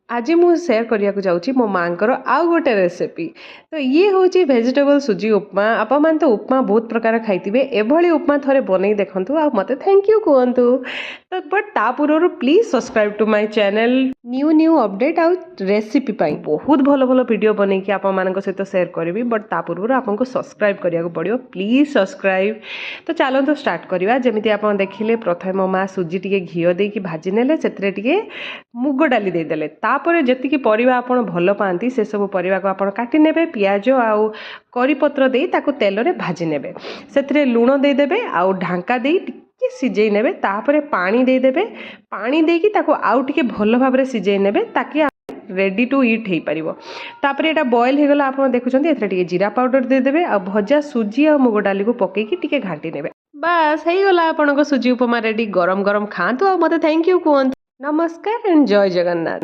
आज मुझे सेयार करने जाऊँगी मो माँ आउ गोटे रेसिपी। तो ये हूँ वेजिटेबल सुजी उपमा। आप मैंने तो उपमा बहुत प्रकार खाई एभली उपमा थे बन देखूँ आ मत थैंक यू कहतु। तो बट ता पूर्व please subscribe to my channel new new update आउ रेसिपी बहुत भल भल वीडियो बन कि आप सहित सेयार करी बट ता पूर्व आपको सब्सक्राइब करा पड़ो प्लीज सब्सक्राइब। तो चलते स्टार्ट करवा जमी आप देखिले प्रथम मो माँ सुजी टे घी देकी भाजी नेले से मुग डाली देदेले तापर जी परिवा आप भल पाती से सब परिवा को आप काटी नेबे पियाज आउ करी पत्र दे ताको तेल रे भाजी नेबे से लुण देदेबे आउ ढांका दे टिके सिझे नेबे तापर पानी देदेबे पानी देकी ताको आउ टिके भल भाव सिझे नेबे ताकि रेडी टू इट हो पार। तापर एटा बॉयल हो गला आप देखुं ए जीरा पाउडर देदेबे आ भजा सुजी आ मुग डाली को पकईकी टिके घाटी नेबे बास हो गला आपन सुजी उपमा रेडी। गरम गरम खातु आ मते थैंक यू कहतु। नमस्कार एंड जय जगन्नाथ।